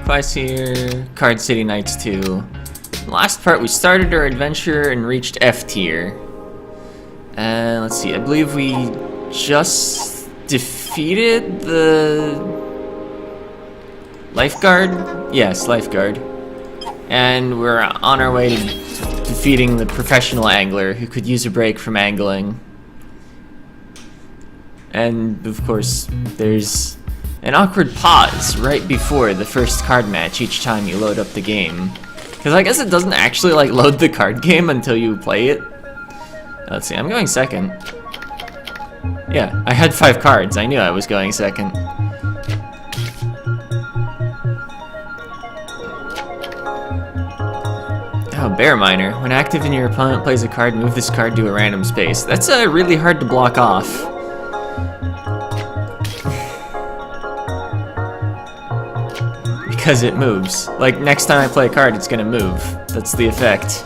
Sacrifice here, Card City Knights 2. Last part, we started our adventure and reached F tier. And let's see, I believe we just defeated the lifeguard? Yes, lifeguard. And we're on our way to defeating the professional angler who could use a break from angling. And of course, there's an awkward pause right before the first card match each time you load up the game. Because I guess it doesn't actually like load the card game until you play it. Let's see, I'm going second. Yeah, I had 5 cards. I knew I was going second. Oh, Bear Miner. When active and your opponent plays a card, move this card to a random space. That's really hard to block off. Because it moves. Like, next time I play a card, it's gonna move. That's the effect.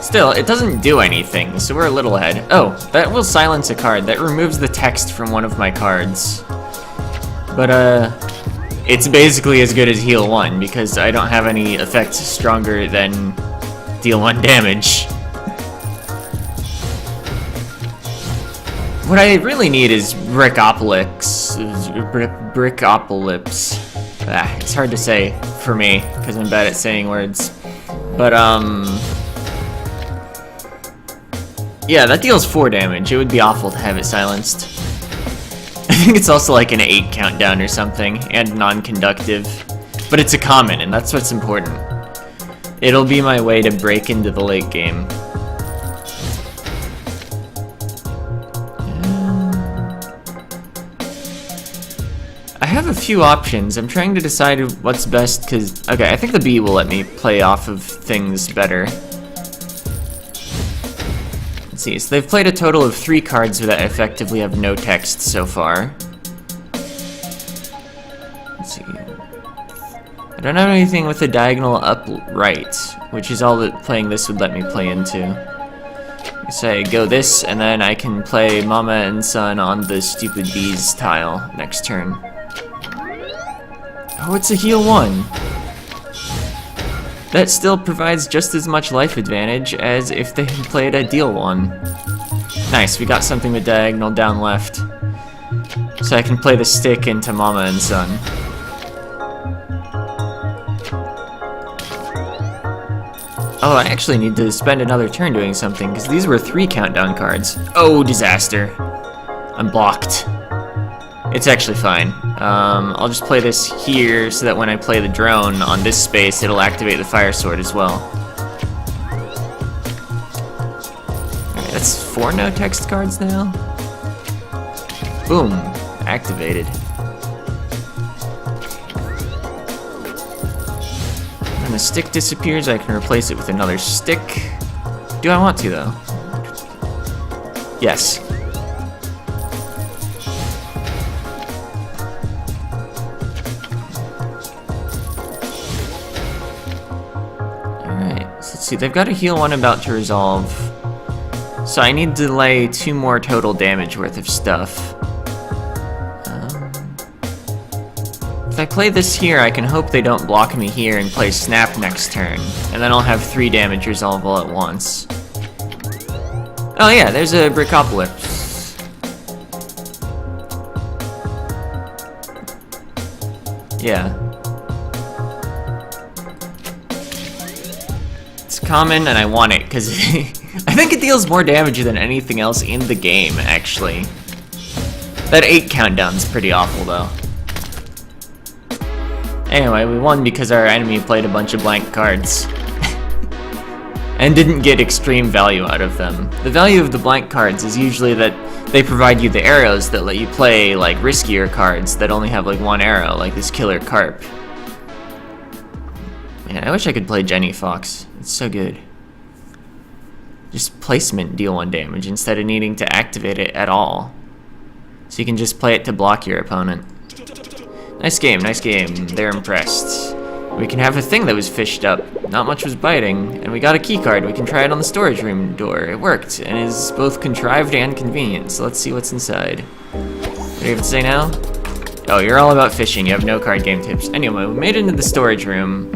Still, it doesn't do anything, so we're a little ahead. Oh, that will silence a card. That removes the text from one of my cards. But, it's basically as good as heal 1, because I don't have any effects stronger than deal 1 damage. What I really need is Brickopolis. It's hard to say for me, because I'm bad at saying words. But, yeah, that deals 4 damage. It would be awful to have it silenced. I think it's also like an 8 countdown or something, and non-conductive. But it's a common, and that's what's important. It'll be my way to break into the late game. I have a few options. I'm trying to decide what's best, because... Okay, I think the bee will let me play off of things better. Let's see, so they've played a total of 3 cards that effectively have no text so far. Let's see. I don't have anything with a diagonal up right, which is all that playing this would let me play into. Say go this, and then I can play Mama and Son on the stupid bees tile next turn. Oh, it's a heal 1. That still provides just as much life advantage as if they had played a deal 1. Nice, we got something with diagonal down left. So I can play the stick into Mama and Son. Oh, I actually need to spend another turn doing something, because these were 3 countdown cards. Oh, disaster. I'm blocked. It's actually fine. I'll just play this here so that when I play the drone on this space, it'll activate the fire sword as well. Alright, that's 4 no text cards now. Boom. Activated. When the stick disappears, I can replace it with another stick. Do I want to, though? Yes. Let's see, they've got a heal 1 about to resolve. So I need to lay 2 more total damage worth of stuff. If I play this here, I can hope they don't block me here and play Snap next turn. And then I'll have 3 damage resolve all at once. Oh yeah, there's a Brickopolis. Yeah. Common, and I want it because I think it deals more damage than anything else in the game, actually. That 8 countdown's pretty awful, though. Anyway, we won because our enemy played a bunch of blank cards. And didn't get extreme value out of them. The value of the blank cards is usually that they provide you the arrows that let you play, like, riskier cards that only have, like, 1 arrow, like this Killer Carp. Man, I wish I could play Jenny Fox. It's so good. Just placement deal 1 damage instead of needing to activate it at all. So you can just play it to block your opponent. Nice game, nice game. They're impressed. We can have a thing that was fished up. Not much was biting. And we got a key card. We can try it on the storage room door. It worked, and is both contrived and convenient. So let's see what's inside. What do you have to say now? Oh, you're all about fishing. You have no card game tips. Anyway, we made it into the storage room.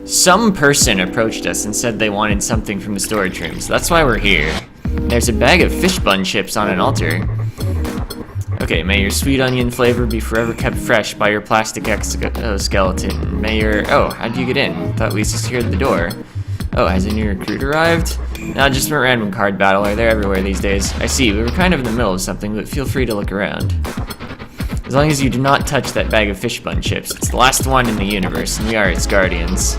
Some person approached us and said they wanted something from the storage room, so that's why we're here. There's a bag of fish bun chips on an altar. Okay, may your sweet onion flavor be forever kept fresh by your plastic exoskeleton. May your... Oh, how'd you get in? Thought we secured the door. Oh, has a new recruit arrived? No, just a random card battler. They're everywhere these days. I see, we were kind of in the middle of something, but feel free to look around. As long as you do not touch that bag of fish bun chips. It's the last one in the universe, and we are its guardians.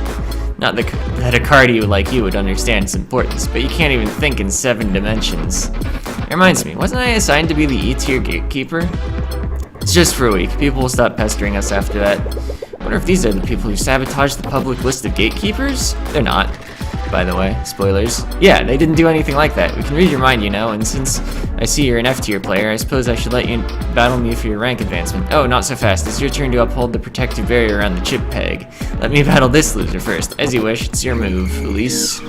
Not that a cardio like you would understand its importance, but you can't even think in 7 dimensions. It reminds me, wasn't I assigned to be the E-tier gatekeeper? It's just for a week. People will stop pestering us after that. I wonder if these are the people who sabotaged the public list of gatekeepers? They're not, by the way. Spoilers. Yeah, they didn't do anything like that. We can read your mind, you know, and since I see you're an F-tier player, I suppose I should let you battle me for your rank advancement. Oh, not so fast. It's your turn to uphold the protective barrier around the chip peg. Let me battle this loser first. As you wish, it's your move, Elise.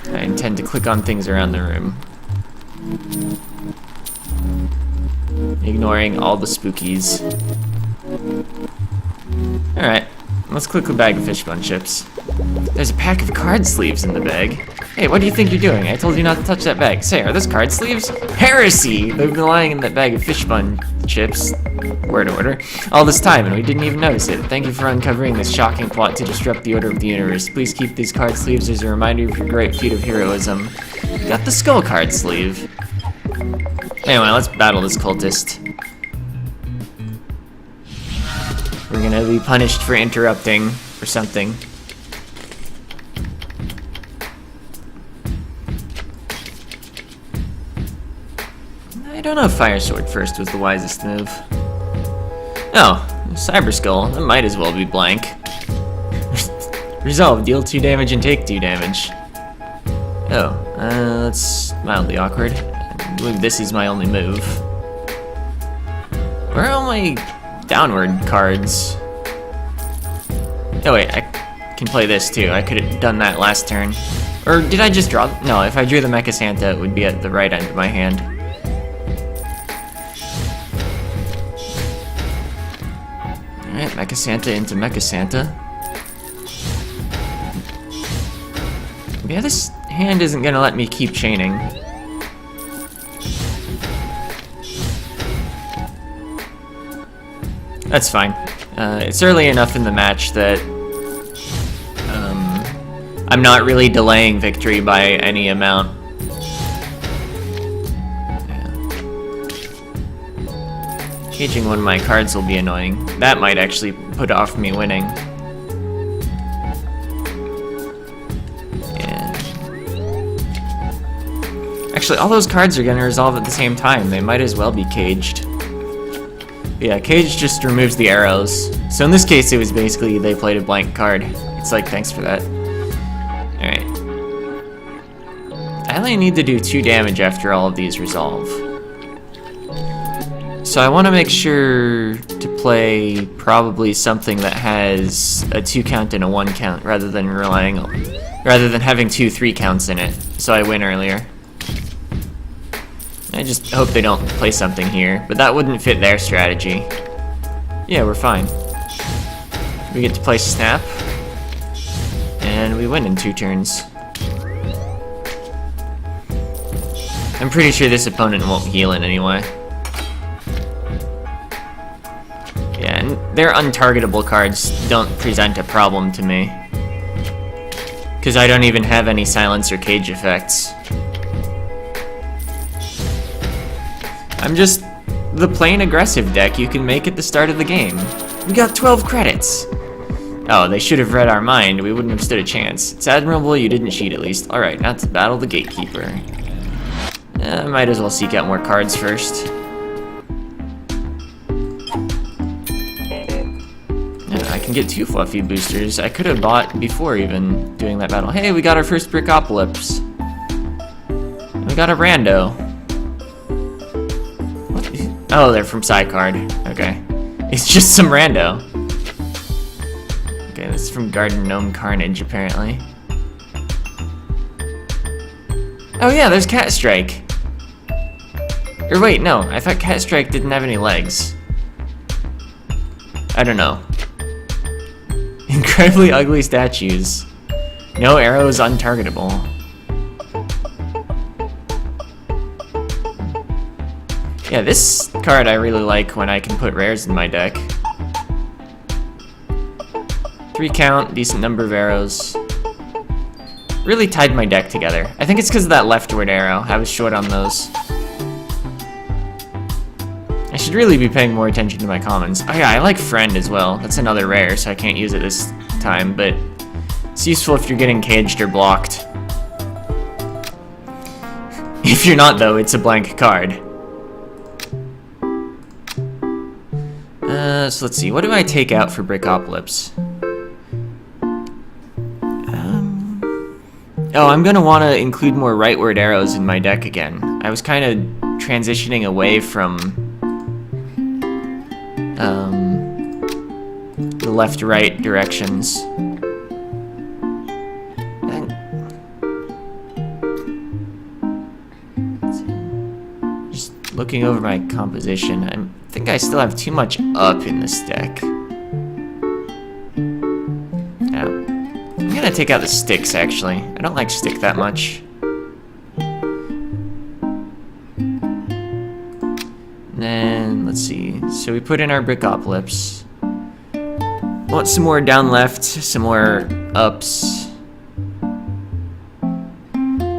I intend to click on things around the room, ignoring all the spookies. Alright, let's click the bag of fish bun chips. There's a pack of card sleeves in the bag. Hey, what do you think you're doing? I told you not to touch that bag. Say, are those card sleeves? Heresy! They've been lying in that bag of fish bun chips, word order, all this time, and we didn't even notice it. Thank you for uncovering this shocking plot to disrupt the order of the universe. Please keep these card sleeves as a reminder of your great feat of heroism. Got the skull card sleeve. Anyway, let's battle this cultist. We're gonna be punished for interrupting or something. I don't know if Fire Sword first was the wisest move. Oh, Cyber Skull. That might as well be blank. Resolve. Deal 2 damage and take 2 damage. Oh, that's mildly awkward. I believe this is my only move. Where are all my downward cards? Oh wait, I can play this too. I could have done that last turn. Or did I just draw? No, if I drew the Mecha Santa, it would be at the right end of my hand. Alright, Mecha Santa into Mecha Santa. Yeah, this hand isn't gonna let me keep chaining. That's fine. It's early enough in the match that I'm not really delaying victory by any amount. Yeah. Caging one of my cards will be annoying. That might actually put off me winning. Yeah. Actually, all those cards are gonna resolve at the same time. They might as well be caged. Yeah, cage just removes the arrows. So in this case, it was basically they played a blank card. It's like, thanks for that. Alright. I only need to do 2 damage after all of these resolve. So I want to make sure to play probably something that has a 2 count and a 1 count rather than having 2 3 counts in it. So I win earlier. I just hope they don't play something here, but that wouldn't fit their strategy. Yeah, we're fine. We get to play Snap, and we win in 2 turns. I'm pretty sure this opponent won't heal in anyway. Yeah, and their untargetable cards don't present a problem to me, because I don't even have any silence or cage effects. I'm just the plain aggressive deck you can make at the start of the game. We got 12 credits! Oh, they should have read our mind. We wouldn't have stood a chance. It's admirable you didn't cheat at least. Alright, now to battle the Gatekeeper. I might as well seek out more cards first. I can get 2 fluffy boosters. I could have bought before even doing that battle. Hey, we got our first Brickopolis. We got a rando. Oh, they're from Sidecard. Okay. It's just some rando. Okay, That's from Garden Gnome Carnage, apparently. Oh yeah, there's Cat Strike. Or wait, no, I thought Cat Strike didn't have any legs. I don't know. Incredibly ugly statues. No arrows untargetable. Yeah, this card I really like when I can put rares in my deck. 3 count, decent number of arrows. Really tied my deck together. I think it's because of that leftward arrow. I was short on those. I should really be paying more attention to my commons. Oh yeah, I like Friend as well. That's another rare, so I can't use it this time, but it's useful if you're getting caged or blocked. If you're not, though, it's a blank card. So let's see. What do I take out for Brickopolis? Oh, I'm gonna want to include more rightward arrows in my deck again. I was kind of transitioning away from the left-right directions. Just looking over my composition, I think I still have too much up in this deck. I'm gonna take out the sticks, actually. I don't like stick that much. And then, let's see. So we put in our Brickopolis. Want some more down left, some more ups.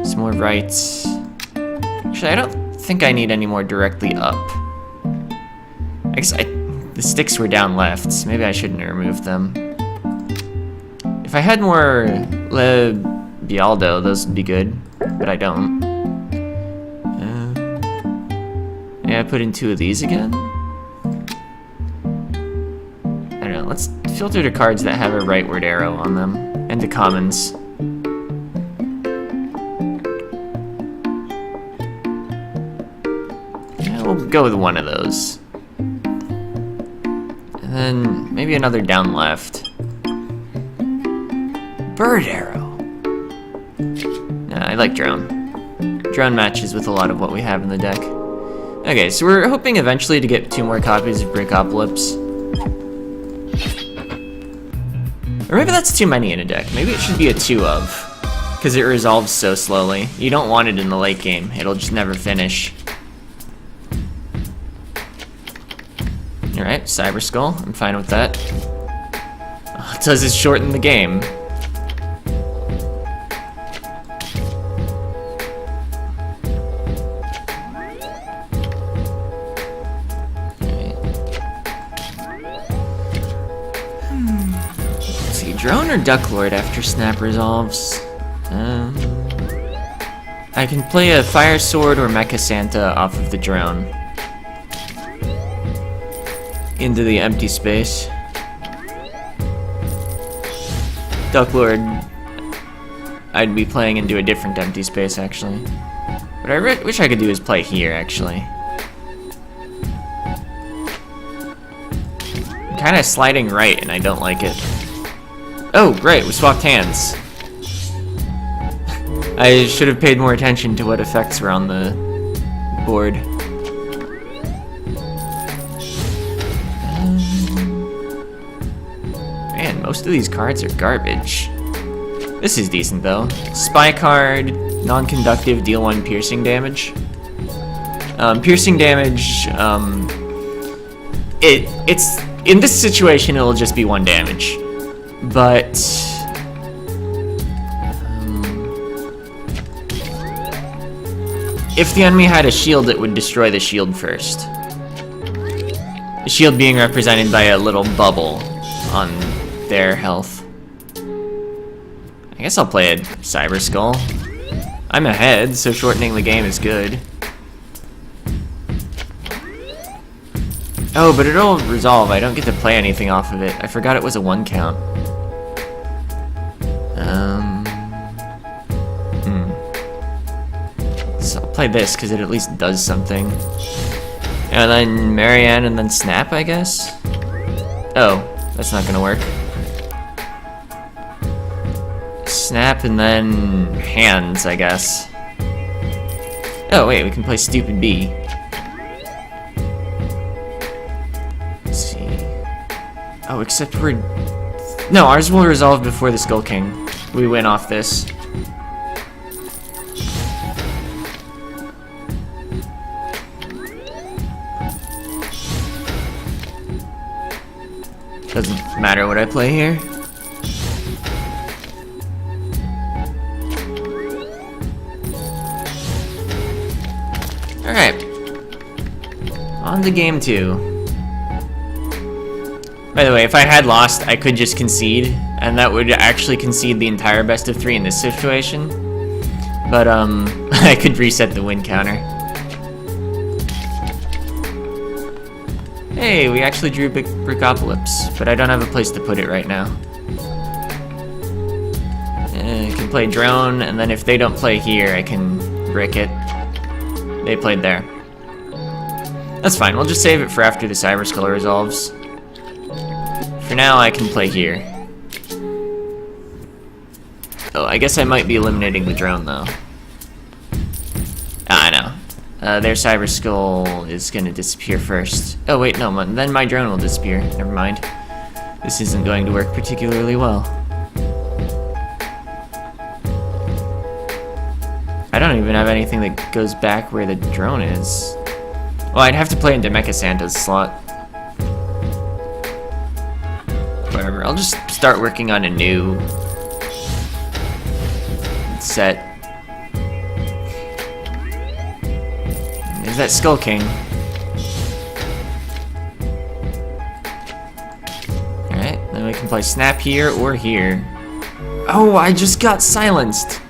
Some more rights. Actually, I don't think I need any more directly up. I guess the sticks were down left. Maybe I shouldn't have removed them. If I had more Le Bialdo, those would be good, but I don't. Yeah, I put in 2 of these again. I don't know, let's filter the cards that have a rightward arrow on them, and the commons. Yeah, we'll go with one of those. And then maybe another down left. Bird arrow. I like drone. Drone matches with a lot of what we have in the deck. Okay, so we're hoping eventually to get 2 more copies of Brickopolis. Or maybe that's too many in a deck. Maybe it should be a 2 of. Because it resolves so slowly. You don't want it in the late game. It'll just never finish. Alright, Cyber Skull. I'm fine with that. All it does is shorten the game. Drone or Ducklord after Snap resolves? I can play a Fire Sword or Mecha Santa off of the drone. Into the empty space. Ducklord, I'd be playing into a different empty space, actually. What I wish I could do is play here, actually. I'm kind of sliding right, and I don't like it. Oh, great, we swapped hands. I should have paid more attention to what effects were on the board. Man, most of these cards are garbage. This is decent, though. Spy card, non-conductive, deal 1 piercing damage. Piercing damage, it's in this situation, it'll just be 1 damage. But if the enemy had a shield, it would destroy the shield first. The shield being represented by a little bubble on their health. I guess I'll play a Cyber Skull. I'm ahead, so shortening the game is good. Oh, but it'll resolve. I don't get to play anything off of it. I forgot it was a 1 count. So I'll play this because it at least does something. And then Marianne and then Snap, I guess? Oh, that's not gonna work. Snap and then hands, I guess. Oh wait, we can play Stupid B. Let's see. Oh, except we're... No, ours will resolve before the Skull King. We win off this. Doesn't matter what I play here. Alright. On to game 2. By the way, if I had lost, I could just concede, and that would actually concede the entire best of 3 in this situation. But, I could reset the win counter. Hey, we actually drew Brickopolis, but I don't have a place to put it right now. I can play Drone, and then if they don't play here, I can brick it. They played there. That's fine, we'll just save it for after the Cyber Skull resolves. For now, I can play here. Oh, I guess I might be eliminating the Drone, though. Ah, I know. Their Cyber Skull is gonna disappear first. Oh wait, no, then my Drone will disappear. Never mind. This isn't going to work particularly well. I don't even have anything that goes back where the Drone is. Well, I'd have to play into Mecha Santa's slot. Whatever, I'll just start working on a new set. There's that Skull King. Alright, then we can play Snap here or here. Oh, I just got silenced!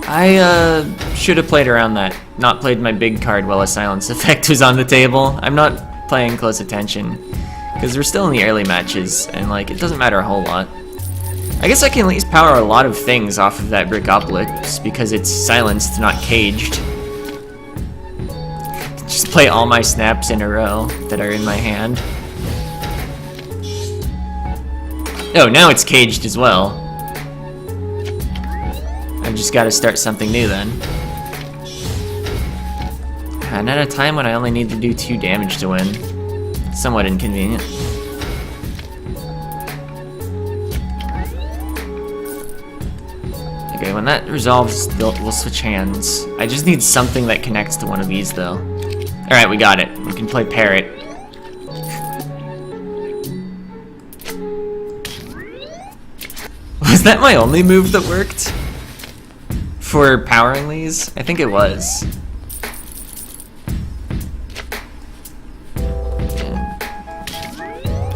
I should have played around that. Not played my big card while a silence effect was on the table. I'm not paying close attention. Because we're still in the early matches, and like, it doesn't matter a whole lot. I guess I can at least power a lot of things off of that Brickopolis, because it's silenced, not caged. Just play all my snaps in a row that are in my hand. Oh, now it's caged as well. I've just gotta start something new then. And at a time when I only need to do 2 damage to win. Somewhat inconvenient. Okay, when that resolves, we'll switch hands. I just need something that connects to one of these, though. Alright, we got it. We can play Parrot. Was that my only move that worked? For powering these? I think it was.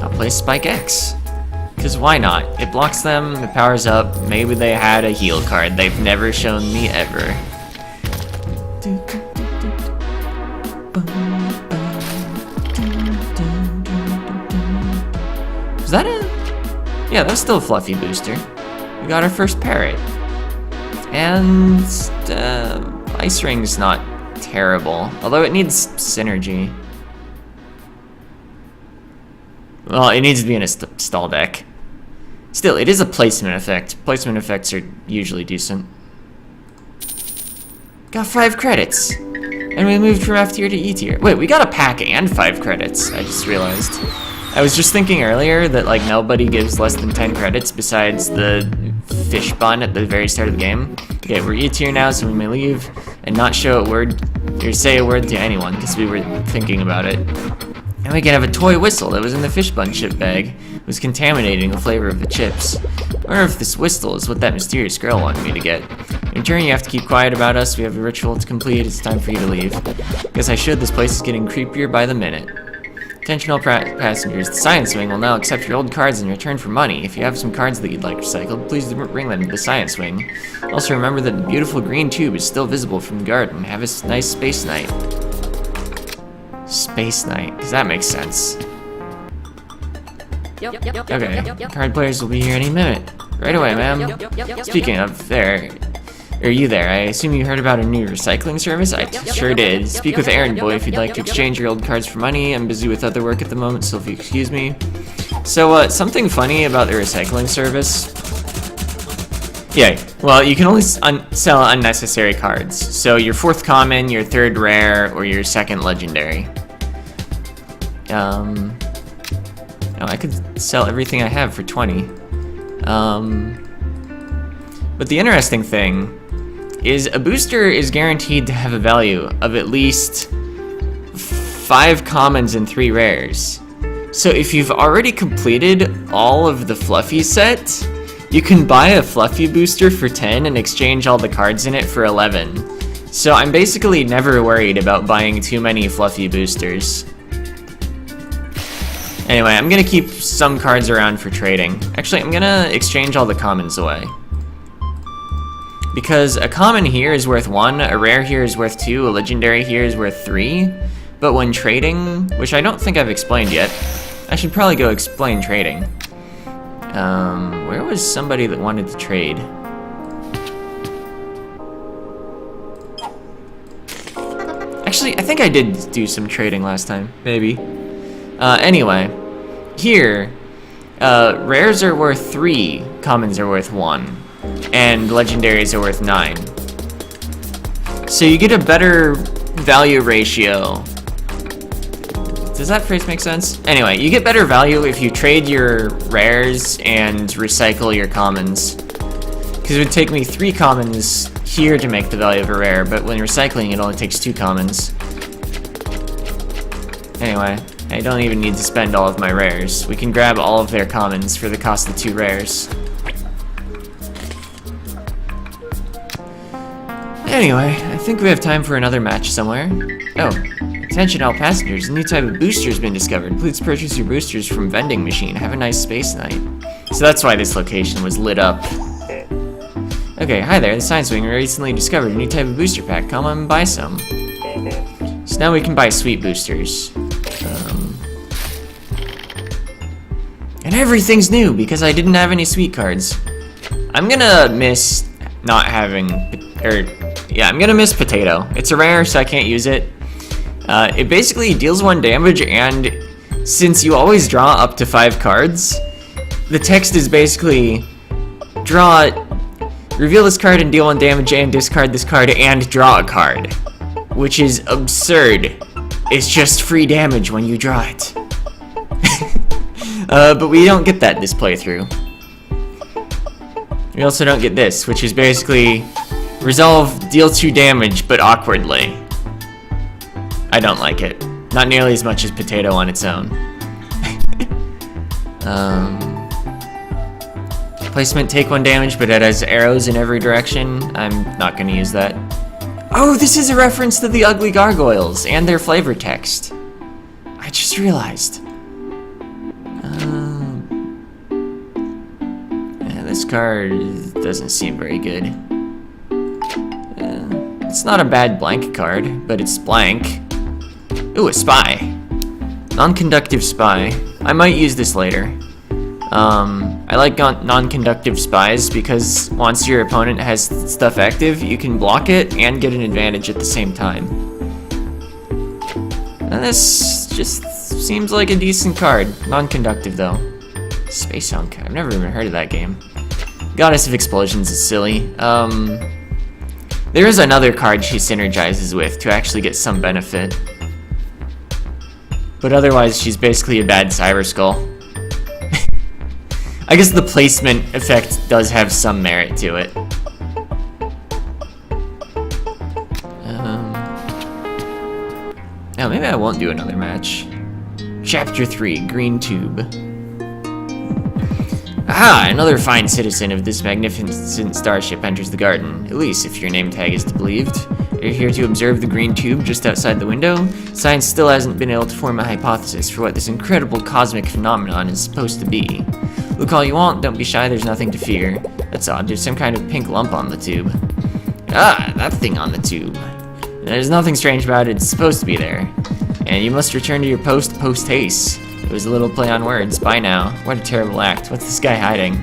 I'll play Spike X. Because why not? It blocks them, it powers up, maybe they had a heal card they've never shown me ever. Is that a... Yeah, that's still a Fluffy booster. We got our first Parrot. And... Ice Ring's not terrible, although it needs synergy. Well, it needs to be in a stall deck. Still, it is a placement effect. Placement effects are usually decent. Got 5 credits. And we moved from F tier to E tier. Wait, we got a pack and 5 credits, I just realized. I was just thinking earlier that like nobody gives less than 10 credits besides the fish bun at the very start of the game. Okay, we're E tier now, so we may leave and not show a word or say a word to anyone because we were thinking about it. And we can have a toy whistle that was in the fish bun chip bag. It was contaminating the flavor of the chips. I wonder if this whistle is what that mysterious girl wanted me to get. In turn, you have to keep quiet about us. We have a ritual to complete. It's time for you to leave. Guess I should. This place is getting creepier by the minute. Attention all passengers. The Science Wing will now accept your old cards in return for money. If you have some cards that you'd like recycled, please bring them to the Science Wing. Also remember that the beautiful green tube is still visible from the garden. Have a nice space night. Space night, because that makes sense. Okay, card players will be here any minute. Right away, ma'am. Speaking of there, are you there? I assume you heard about a new recycling service? I sure did. Speak with Errand Boy if you'd like to exchange your old cards for money. I'm busy with other work at the moment, so if you excuse me. So, something funny about the recycling service Yeah, well, you can only sell unnecessary cards. So your 4th common, your 3rd rare, or your 2nd legendary. Oh, I could sell everything I have for 20. But the interesting thing is a booster is guaranteed to have a value of at least 5 commons and 3 rares. So if you've already completed all of the Fluffy set, you can buy a Fluffy booster for 10 and exchange all the cards in it for 11. So I'm basically never worried about buying too many Fluffy boosters. Anyway, I'm gonna keep some cards around for trading. Actually, I'm gonna exchange all the commons away. Because a common here is worth 1, a rare here is worth 2, a legendary here is worth 3. But when trading, which I don't think I've explained yet, I should probably go explain trading. Where was somebody that wanted to trade? Actually, I think I did do some trading last time, maybe. Anyway, here, rares are worth 3, commons are worth 1, and legendaries are worth 9. So you get a better value ratio. Does that phrase make sense? Anyway, you get better value if you trade your rares and recycle your commons. Because it would take me 3 commons here to make the value of a rare, but when recycling it only takes 2 commons. Anyway, I don't even need to spend all of my rares. We can grab all of their commons for the cost of 2 rares. Anyway, I think we have time for another match somewhere. Oh, attention all passengers, a new type of booster has been discovered. Please purchase your boosters from vending machine. Have a nice space night. So that's why this location was lit up. Okay, hi there, the Science Wing recently discovered a new type of booster pack. Come on and buy some. So now we can buy sweet boosters. And everything's new because I didn't have any sweet cards. I'm gonna miss not having, I'm gonna miss Potato. It's a rare, so I can't use it. It basically deals 1 damage, and since you always draw up to 5 cards, the text is basically reveal this card and deal 1 damage and discard this card and draw a card. Which is absurd. It's just free damage when you draw it. But we don't get that this playthrough. We also don't get this, which is basically resolve, deal 2 damage, but awkwardly. I don't like it. Not nearly as much as Potato on its own. Placement, take 1 damage, but it has arrows in every direction. I'm not gonna use that. Oh, this is a reference to the Ugly Gargoyles and their flavor text. I just realized. Yeah, this card doesn't seem very good. It's not a bad blank card, but it's blank. Ooh, a spy. Non-conductive spy. I might use this later. I like non-conductive spies because once your opponent has stuff active, you can block it and get an advantage at the same time. And this just seems like a decent card. Non-conductive though. Space Hunk. I've never even heard of that game. Goddess of Explosions is silly. There is another card she synergizes with to actually get some benefit. But otherwise, she's basically a bad Cyber Skull. I guess the placement effect does have some merit to it. Now, maybe I won't do another match. Chapter 3, Green Tube. Aha! Another fine citizen of this magnificent starship enters the garden. Elise, if your name tag is believed. Are you here to observe the green tube just outside the window? Science still hasn't been able to form a hypothesis for what this incredible cosmic phenomenon is supposed to be. Look all you want, don't be shy, there's nothing to fear. That's odd, there's some kind of pink lump on the tube. Ah, that thing on the tube. There's nothing strange about it, it's supposed to be there. And you must return to your post haste. It was a little play on words, bye now. What a terrible act, what's this guy hiding?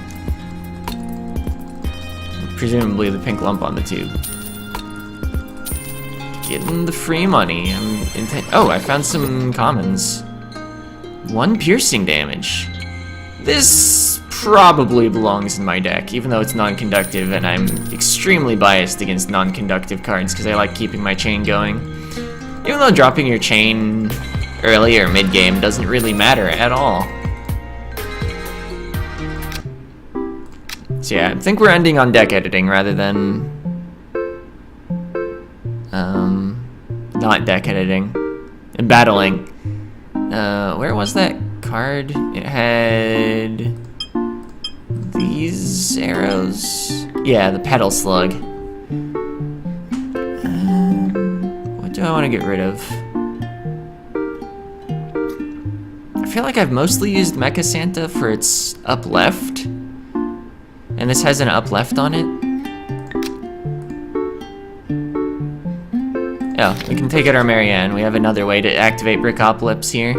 Presumably the pink lump on the tube. Getting the free money, oh, I found some commons. 1 piercing damage. This probably belongs in my deck, even though it's non-conductive, and I'm extremely biased against non-conductive cards because I like keeping my chain going. Even though dropping your chain early or mid-game doesn't really matter at all. So yeah, I think we're ending on deck editing rather than not deck editing and battling. Where was that card? It had these arrows. Yeah, the Petal Slug. What do I want to get rid of? I feel like I've mostly used Mecha Santa for its up left, and this has an up left on it. Oh, we can take out our Marianne. We have another way to activate Brickopolis here.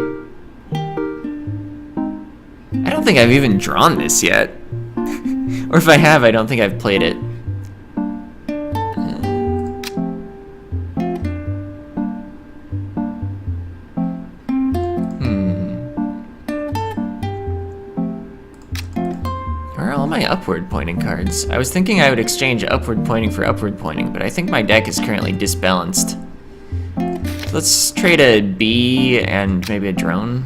I don't think I've even drawn this yet. Or if I have, I don't think I've played it. Where are all my upward pointing cards? I was thinking I would exchange upward pointing for upward pointing, but I think my deck is currently disbalanced. Let's trade a bee and maybe a drone.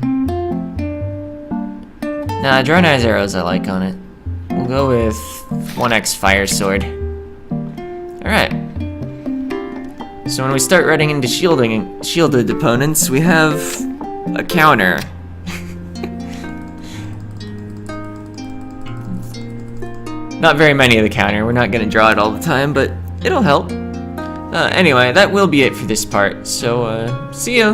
Nah, drone has arrows I like on it. We'll go with 1x Fire Sword. Alright. So when we start running into shielded opponents, we have a counter. Not very many of the counter. We're not going to draw it all the time, but it'll help. Anyway, that will be it for this part, so, see ya!